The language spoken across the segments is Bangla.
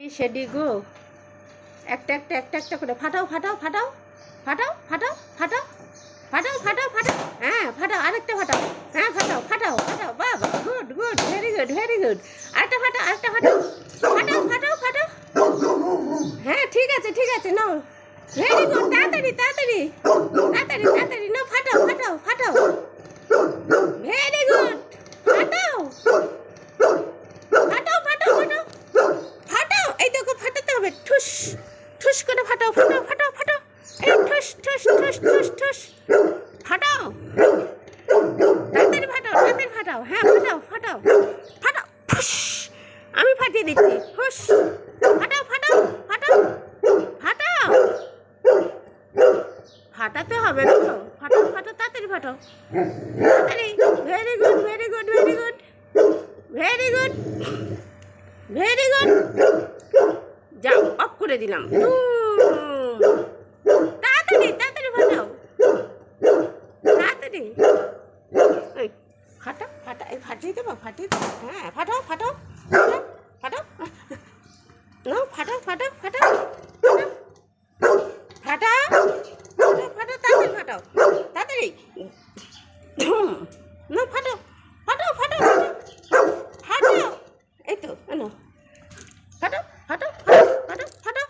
সেডি গো একটা একটা একটা একটা করে ফাটাও ফাটাও ফাটাও ফাটাও ফাটাও ফাটাও ফাটাও ফাটাও ফাটাও হ্যাঁ ফাটাও আরেকটা ফাটাও হ্যাঁ ফাটাও ফাটাও ফাটাও বাবা good good very good very good আরেকটা ফাটাও আরেকটা ফাটাও ফাটাও ফাটাও ফাটাও হ্যাঁ ঠিক আছে নাও ভেরি গুড তাড়াতাড়ি তাড়াতাড়ি তাড়াতাড়ি তাড়াতাড়ি নাও ফাটাও ফাটাও ফাটাও ভেরি গুড ফাটাও ফাটাও ফাটাও ফাটাও ফাটাও এই দেখো ফাটাতে হবে ঠুস ঠুস করে ফাটাও ফাটাও ফাটাও ফাটাও এই ঠুস ঠুস ঠুস ঠুস ঠুস ফাটাও তাড়াতাড়ি ফাটাও হ্যাঁ ফাটাও ফাটাও ফাটাও ঠুস আমি ফাটিয়ে দিচ্ছি হুস ফাটাও ফাটাও ফাটাও ফাটাও ফাটাতে হবে না তো ফাটাও ফাটাও তাড়াতাড়ি ফাটাও তাড়াতাড়ি very good very good very good very good very good যাও অফ করে দিলাম তাড়াতাড়ি তাড়াতাড়ি ফাটাও তাড়াতাড়ি ফাটা ফাটা এই ফাটিয়ে দেবো হ্যাঁ ফাটাও ফাটাও ফাটাও নাও ফাটাও ফাটাও ফাটাও ফাটাও ফাটাও তাড়াতাড়ি ফাটাও তাড়াতাড়ি না ফাটাও ফাটাও ফাটাও ফাটাও এই তো না ফাটাও ফাটাও ফাটাও ফাটাও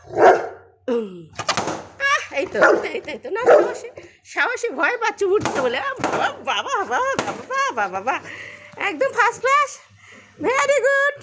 এই তো এই তো না সাহসী ভয় পাচ্ছি উঠতে বলে বাবা বাবা বাবা বাবা বাবা একদম ফার্স্ট ক্লাস ভেরি গুড